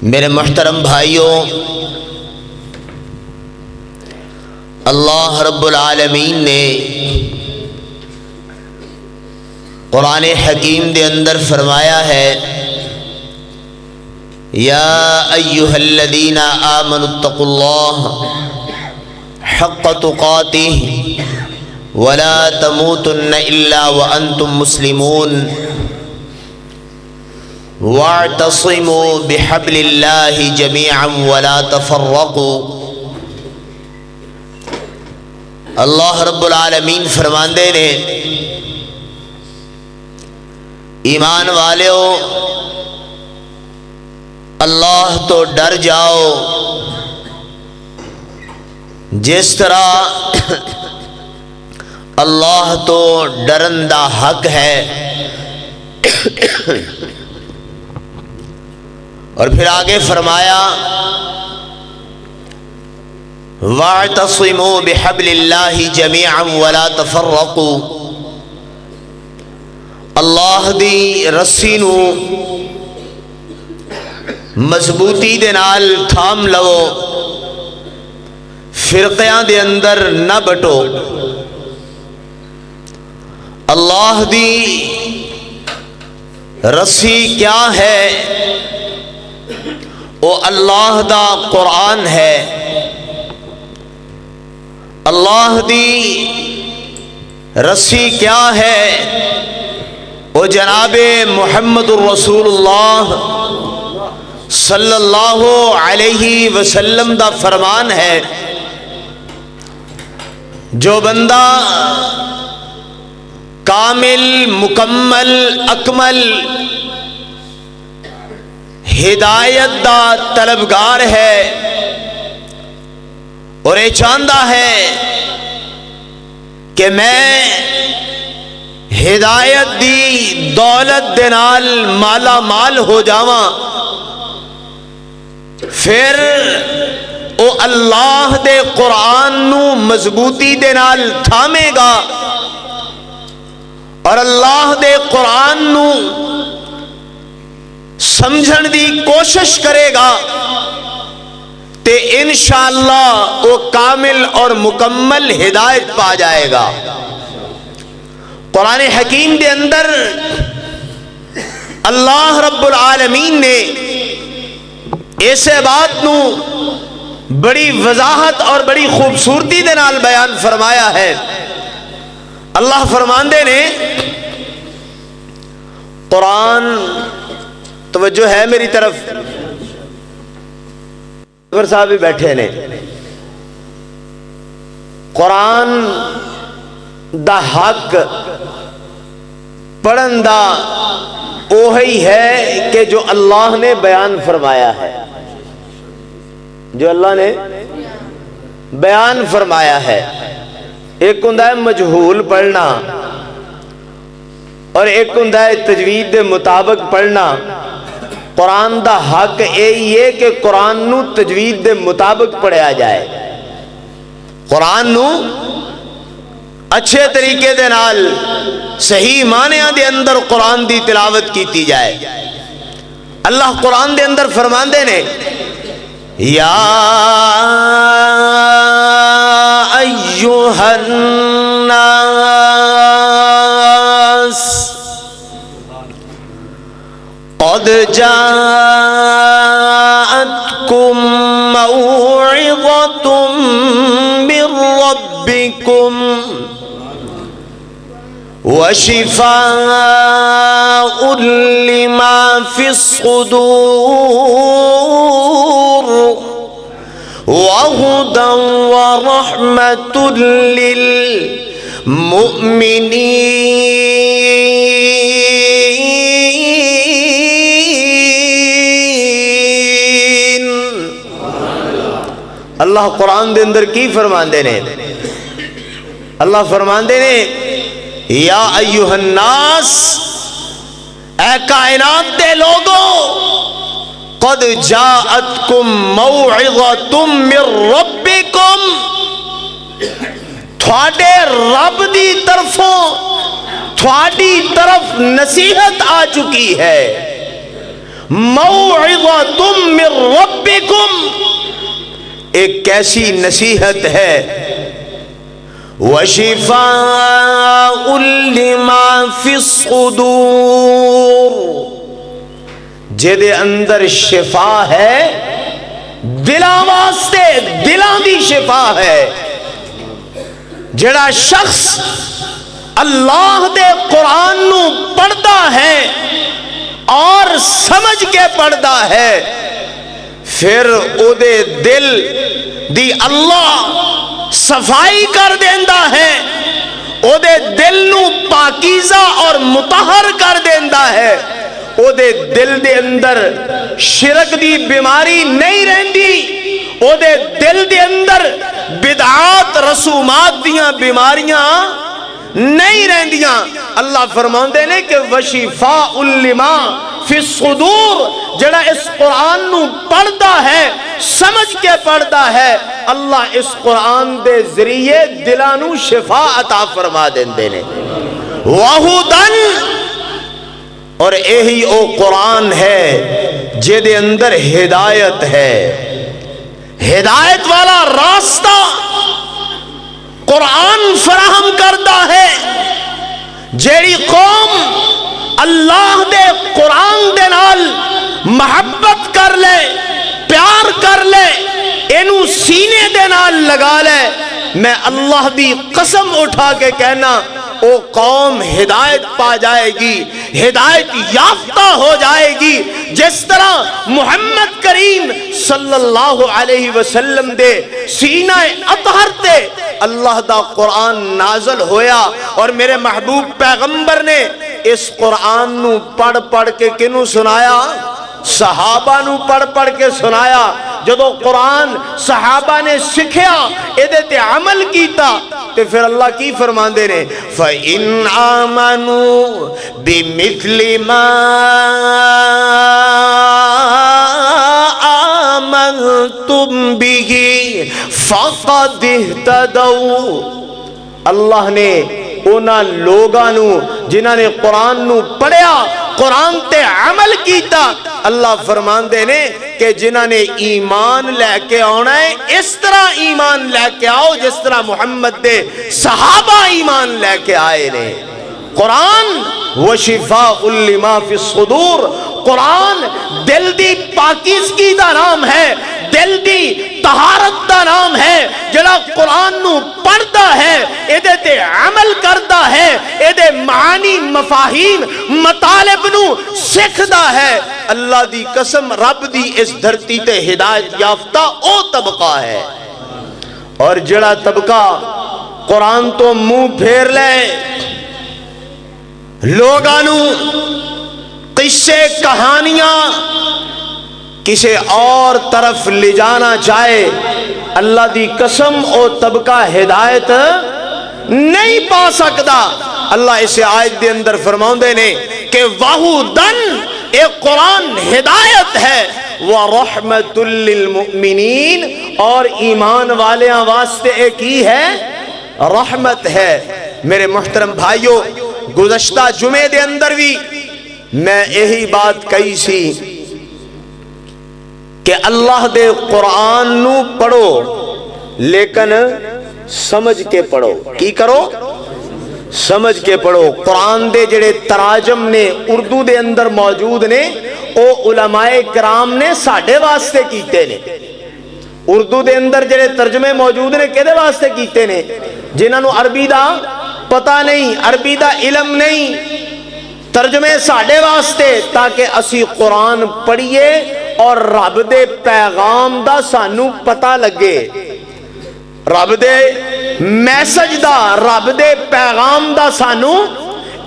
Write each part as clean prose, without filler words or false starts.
میرے محترم بھائیوں، اللہ رب العالمین نے قرآن حکیم دے اندر فرمایا ہے، یا ایھا الذین آمنوا اتقوا اللہ حق تقاتہ ولا تموتن الا وانتم مسلمون واعتصموا بحبل اللہ جميعا ولا تفرقوا۔ اللہ رب العالمین فرماندے نے، ایمان والےو اللہ تو ڈر جاؤ جس طرح اللہ تو ڈرن دا حق ہے۔ اور پھر آگے فرمایا، وَاعْتَصِمُوا بِحَبْلِ اللَّهِ جَمِيعًا وَلَا تَفَرَّقُوا۔ اللہ دی رسی نو مضبوطی دے نال تھام لو، فرقیاں دے اندر نہ بٹو۔ اللہ دی رسی کیا ہے؟ وہ اللہ دا قرآن ہے۔ اللہ دی رسی کیا ہے؟ وہ جناب محمد الرسول اللہ صلی اللہ علیہ وسلم دا فرمان ہے۔ جو بندہ کامل مکمل اکمل ہدایت دا طلبگار ہے اور یہ چاہتا ہے کہ میں ہدایت دی دولت دے نال مالا مال ہو جاواں، پھر او اللہ دے قرآن نو مضبوطی دے نال تھامے گا اور اللہ دے قرآن نو سمجھن دی کوشش کرے گا تے انشاءاللہ وہ کامل اور مکمل ہدایت پا جائے گا۔ قرآن حکیم دے اندر اللہ رب العالمین نے ایسے بات نو بڑی وضاحت اور بڑی خوبصورتی دے نال بیان فرمایا ہے۔ اللہ فرماندے نے، قرآن، توجہ ہے میری طرف، صاحب بھی بیٹھے نے، قرآن دا حق پڑھن دا وہی ہے کہ جو اللہ نے بیان فرمایا ہے، جو اللہ نے بیان فرمایا ہے۔ ایک ہوندا ہے مجہول پڑھنا اور ایک ہوندا ہے تجوید دے مطابق پڑھنا۔ قرآن دا حق یہی ہے کہ قرآن نو تجوید دے مطابق پڑھیا جائے، قرآن نو اچھے طریقے دے نال صحیح معنیاں دے اندر قرآن دی تلاوت کیتی جائے۔ اللہ قرآن دے اندر فرماندے نے، یا ایھا الناس قد جاءتکم موعظۃ من ربکم وشفاء لما في الصدور وهدى ورحمة للمؤمنين۔ اللہ قرآن دے اندر کی فرماندے نے؟ اللہ فرماندے نے، یا ایھا الناس، اے کائنات دے لوگو، قد جاءتکم موعظۃ من ربکم، تھوڑے رب دی طرفوں تھوڑی طرف نصیحت آ چکی ہے۔ موعظۃ من ربکم، ایک کیسی نصیحت ہے، وشفاء لما فی الصدور، جدے اندر شفا ہے، دلاں واسطے دلاں دی شفا ہے۔ جڑا شخص اللہ دے قرآن نو پڑھدا ہے اور سمجھ کے پڑھدا ہے، پھر او دے دل دی اللہ صفائی کر دیندا ہے، او دے دل نو پاکیزہ اور مطہر کر دیندا ہے، او دے دل دے اندر شرک دی بیماری نہیں رہندی، او دے دل دے اندر بدعات رسومات دیاں بیماریاں نہیں رہندیاں۔ اللہ فرماندے نے کہ وشفاء لما فی الصدور، جڑا اس قرآن نو پڑھدا ہے، سمجھ کے پڑھدا ہے، اللہ اس قرآن دے ذریعے دلاں نو شفا عطا فرما دیندے نے۔ وہدن، اور یہی او قرآن ہے جے اندر ہدایت ہے، ہدایت والا راستہ قرآن فراہم کرتا ہے۔ جیڑی قوم اللہ دے قرآن دے نال محبت کر لے، پیار کر لے، اینو سینے دے نال لگا لے، میں اللہ دی قسم اٹھا کے کہنا او قوم ہدایت پا جائے گی، ہدایت یافتہ ہو جائے گی۔ جس طرح محمد کریم صلی اللہ علیہ وسلم دے سینہ اطہر تے اللہ دا قرآن نازل ہویا، اور میرے محبوب پیغمبر نے اس قرآن نو پڑھ پڑھ کے کنوں سنایا؟ صحابہ نو پڑھ پڑھ کے سنایا۔ جدو قرآن صحابہ نے سکھیا، ایدے تے عمل کیتا، تے پھر اللہ کی فرماندے نے فَإِنْ آمَنُوا بِمِثْلِ مَا آمَنْتُمْ بِهِ فَقَدْ اهْتَدَوْا، اللہ نے اونا لوگانو جنہاں نے قرآن نو پڑھیا، قرآن تے عمل کیتا، اللہ فرماندے نے کہ جنہاں نے ایمان لے کے آنا ہے، اس طرح ایمان لے کے آؤ جس طرح محمد دے صحابہ ایمان لے کے آئے نے۔ قرآن وشفاء لما فی الصدور، قرآن دل دی پاکیزگی دا نام ہے، دل دی طہارت دا نام ہے۔ جڑا قرآن نو پڑھدا ہے، ایدے تے عمل کردا ہے، ایدے معانی مفاہیم مطالب نو سکھدا ہے، اللہ دی قسم رب دی اس دھرتی تے ہدایت یافتہ او طبقہ ہے۔ اور جڑا طبقہ قرآن تو منہ پھیر لے، لوگانو قصے کہانیاں کسی اور طرف لے جانا چاہے، اللہ دی قسم او طبقہ ہدایت نہیں پا سکتا۔ اللہ اسے آیت دے اندر فرماؤندے نے کہ وَهُدًا، ایک قرآن ہدایت ہے، وَرَحْمَةٌ لِّلْمُؤْمِنِينَ، اور ایمان والیاں واسطے ایک ہی ہے، رحمت ہے۔ میرے محترم بھائیو، گزشتہ جمعے دے اندر بھی میں یہی بات کہی سی کہ اللہ دے قرآن نو پڑھو لیکن سمجھ کے پڑھو۔ کی کرو؟ سمجھ کے پڑھو۔ قرآن دے جڑے تراجم نے اردو دے اندر موجود نے، او علماء کرام نے ساڑھے واسطے کیتے نے۔ اردو دے اندر جڑے ترجمے موجود نے کدے واسطے کیتے نے؟ جنہاں نو عربی دا پتہ نہیں، عربی دا علم نہیں، ترجمے ساڑھے واسطے تاکہ اسی قرآن پڑھیے اور رب دے پیغام دا سانو پتہ لگے، رب دے میسج دا، رب دے پیغام دا سانو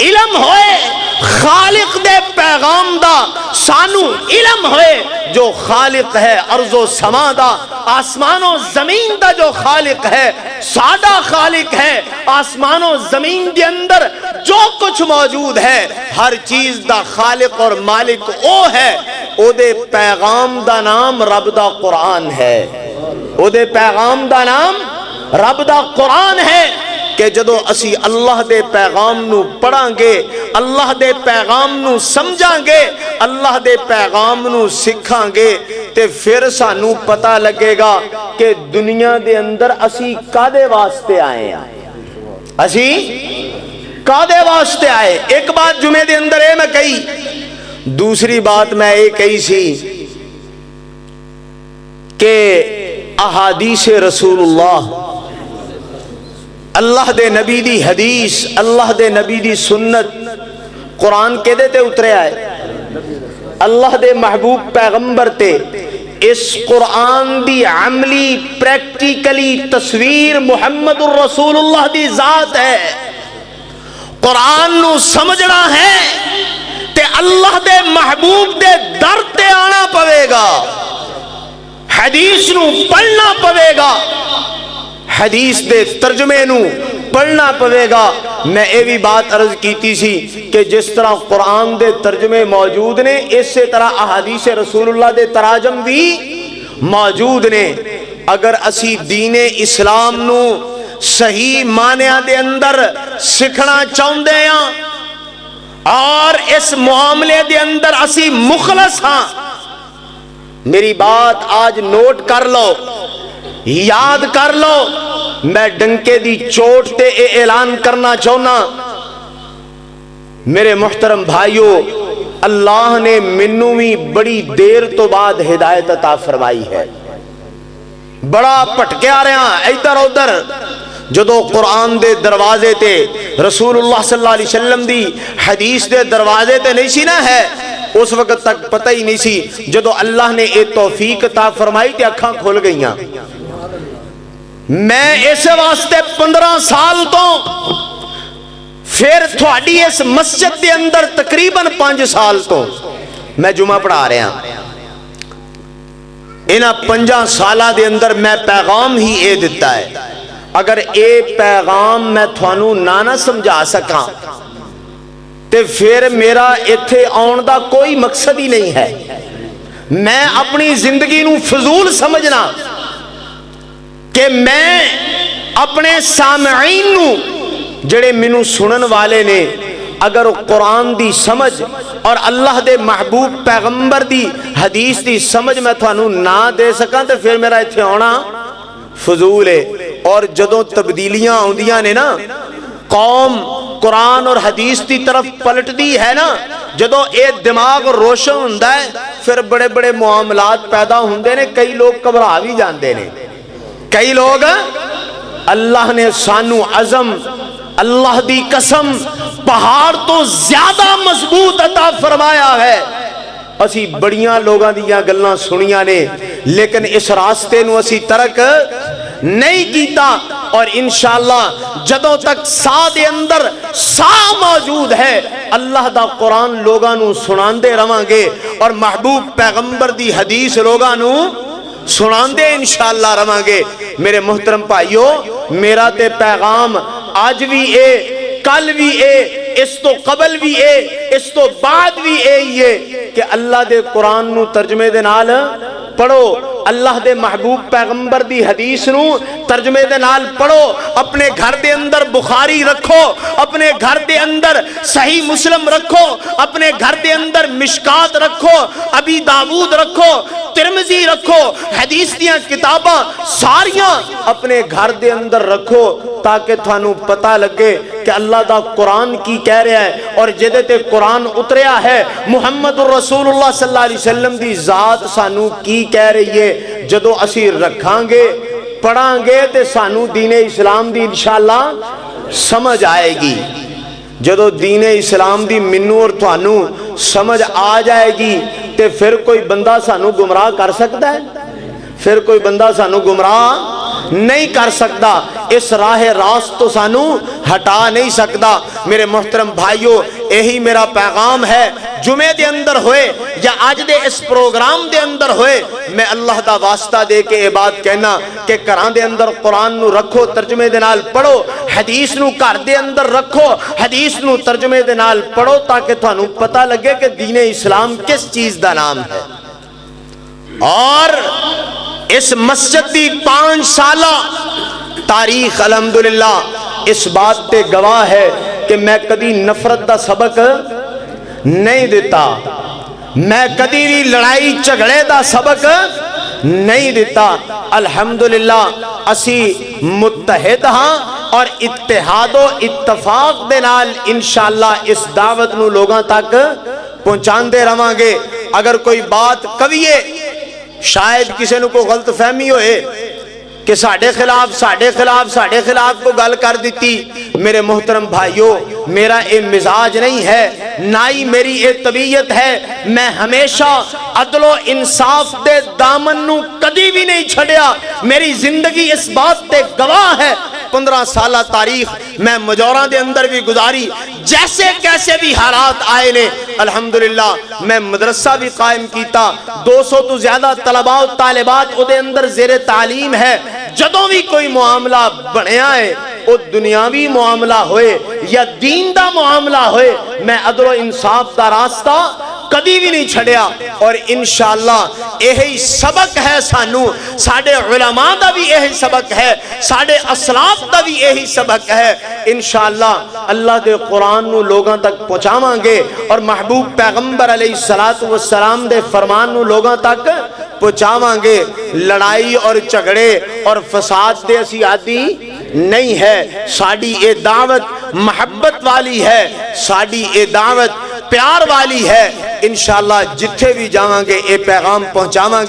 علم ہوئے، خالق دے پیغام دا سانو علم ہوئے، جو خالق ہے ارض و سما دا، آسمان و زمین دا جو خالق ہے، سادہ خالق ہے، آسمان و زمین دے اندر جو کچھ موجود ہے، ہر چیز دا خالق اور مالک او ہے، او دے پیغام دا نام رب دا قرآن ہے، او دے پیغام دا نام رب دا قرآن ہے۔ کہ جدو اسی اللہ دے پیغام نو پڑھاں گے، اللہ دے پیغام نو سمجھاں گے، اللہ دے پیغام نو سکھاں گے، تے پھر سانو پتہ لگے گا کہ دنیا دے اندر اسی کادے واسطے آئے ہیں، اسی کادے واسطے آئے۔ ایک بات جمعے دے اندر اے میں کہی، دوسری بات میں اے کہی سی کہ احادیث رسول اللہ دے نبی دی حدیث، اللہ دے نبی دی سنت، قرآن کے دے تے اترے آئے، اللہ دے محبوب پیغمبر تے۔ اس قرآن دی عملی پریکٹیکلی تصویر محمد الرسول اللہ دی ذات ہے۔ قرآن نو سمجھنا ہے تے اللہ دے محبوب دے در تے آنا پوے گا، حدیث نو پڑھنا پوے گا، حدیث دے ترجمے نو پڑھنا پوے گا۔ میں اے بھی بات عرض کیتی سی کہ جس طرح قرآن دے ترجمے موجود نے، اسی طرح احادیث رسول اللہ دے تراجم بھی موجود نے۔ اگر اسی دین اسلام نو صحیح معنیٰ دے اندر سکھنا چاہندے ہیں اور اس معاملے دے اندر اسی مخلص ہاں، میری بات آج نوٹ کر لو، یاد کر لو، میں ڈنکے دی چوٹ تے اے اعلان کرنا چاہنا، میرے محترم بھائیو، اللہ نے منوں بھی بڑی دیر تو بعد ہدایت عطا فرمائی ہے۔ بڑا پٹکے آ رہے ہیں ادھر ادھر، جدو قرآن دے دروازے تے رسول اللہ صلی اللہ علیہ وسلم دی حدیث دے دروازے تے نہیں سی نہ ہے، اس وقت تک پتہ ہی نہیں سی۔ جدو اللہ نے اے توفیق عطا فرمائی تے اکھاں کھل گئیاں۔ میں اس واسطے 15 سال تو پھر تھوڑی اس مسجد دے اندر تقریباً 5 سال تو میں جمعہ پڑھا رہا ہوں۔ انہاں 5 سالہ دے اندر میں پیغام ہی اے دیتا ہے۔ اگر اے پیغام میں تھانوں نہ سمجھا سکاں تے پھر میرا ایتھے آن دا کوئی مقصد ہی نہیں ہے۔ میں اپنی زندگی نو فضول سمجھنا کہ میں اپنے سامعین نو جڑے مینوں سنن والے نے، اگر قرآن دی سمجھ اور اللہ دے محبوب پیغمبر دی حدیث دی سمجھ میں تھانوں نہ دے سکاں تے پھر میرا ایتھے آنا فضول ہے۔ اور جدوں تبدیلیاں آندیاں نے نا، قوم قرآن اور حدیث دی طرف پلٹ دی ہے نا، جدوں اے دماغ روشن ہوندا ہے، پھر بڑے بڑے معاملات پیدا ہوندے نے، کئی لوگ گھبرا بھی جاندے نے، کئی لوگ۔ اللہ نے سانو عزم، اللہ دی قسم، پہاڑ تو زیادہ مضبوط عطا فرمایا ہے۔ اسی بڑیاں لوگاں دیاں گلاں سنیاں نے، لیکن اس راستے نو اسی ترک نہیں کیتا، اور انشاءاللہ جدوں تک سا دے اندر سا موجود ہے، اللہ دا قرآن لوگاں نو سناندے رواں گے، اور محبوب پیغمبر دی حدیث لوگاں نو سناندے انشاءاللہ رواں گے۔ میرے محترم بھائیو، میرا تے پیغام آج بھی اے، کل بھی اے، اس تو قبل بھی اے، اس تو بعد بھی اے یہ کہ اللہ دے قرآن نو ترجمے دے نال پڑھو، اللہ دے محبوب پیغمبر دی حدیث نو ترجمے دے نال پڑھو، اپنے گھر دے اندر بخاری رکھو، اپنے گھر دے اندر صحیح مسلم رکھو، اپنے گھر دے اندر مشکات رکھو، ابی داؤد رکھو، ترمذی رکھو، حدیث دیاں کتاباں ساریاں اپنے گھر دے اندر رکھو، تاکہ تھانوں پتہ لگے کہ اللہ دا قرآن کی کہہ رہا ہے، اور جدے تے قرآن اتریا ہے، محمد الرسول اللہ صلی اللہ علیہ وسلم دی ذات سانوں کی کہہ رہی ہے۔ جدو اسی رکھاں گے، پڑھاں گے تے سانوں دین اسلام دی انشاءاللہ سمجھ آئے گی۔ جدو دین اسلام دی منوں اور تھانوں سمجھ آ جائے گی تے پھر کوئی بندہ سانوں گمراہ کر سکتا ہے؟ پھر کوئی بندہ سانوں گمراہ نہیں کر سکتا، اس راہ راست تو سانوں ہٹا نہیں سکتا۔ میرے محترم بھائیو، یہی میرا پیغام ہے، جمعے دے اندر ہوئے یا آج دے اس پروگرام دے اندر ہوئے، میں اللہ دا واسطہ دے کے یہ بات کہنا کہ گھراں دے اندر قرآن نو رکھو، ترجمے دے نال پڑھو، حدیث نو گھر دے اندر رکھو، حدیث نو ترجمے دے نال پڑھو، تاکہ تھانوں پتہ لگے کہ دین اسلام کس چیز دا نام ہے۔ اور اس مسجد دی 5 سالہ تاریخ الحمدللہ اس بات تے گواہ ہے کہ میں کدی نفرت دا سبق نہیں دیتا، میں کدی بھی لڑائی جھگڑے دا سبق نہیں دیتا۔ الحمدللہ اسی متحد ہاں اور اتحاد و اتفاق دے نال انشاءاللہ اس دعوت نو لوگاں تک پہنچان دے رہاں گے۔ اگر کوئی بات کبھی شاید کسی نے کوئی غلط فہمی ہوئے کہ ساڑھے خلاف کو گل کر دیتی، میرے محترم بھائیوں میرا اے مزاج نہیں ہے، نہ ہی میری اے طبیعت ہے۔ میں ہمیشہ عدل و انصاف دے دامن نو کدی بھی نہیں چھڑیا، میری زندگی اس بات تے گواہ ہے۔ 15 سالہ تاریخ میں مجوراں دے اندر بھی گزاری، جیسے کیسے بھی حالات آئے نے الحمدللہ میں مدرسہ بھی قائم کیتا، 200 تو زیادہ طلباء و طالبات او دے اندر زیر تعلیم ہے۔ جدوں بھی کوئی معاملہ بنیا ہے وہ دنیاوی معاملہ ہوئے یا دین دا معاملہ ہوئے، میں عدل و انصاف دا راستہ کدی بھی نہیں چھڑیا، اور انشاءاللہ یہی سبق ہے سانو، ساڑھے علماء دا بھی یہی سبق ہے، ساڑھے اسلاف دا بھی یہی سبق ہے۔ انشاءاللہ اللہ دے قرآن نو لوگاں تک پہنچاواں گے اور محبوب پیغمبر علیہ السلام دے فرمان نو لوگاں تک پہنچاواں گے۔ لڑائی اور جھگڑے اور فساد دے اسی عادی نہیں ہے، ساڑھی اے دعوت محبت والی ہے، ساڑھی اے دعوت پیار والی ہے۔ انشاءاللہ جتھے بھی جاواں گے اے پیغام پہنچاواں گے۔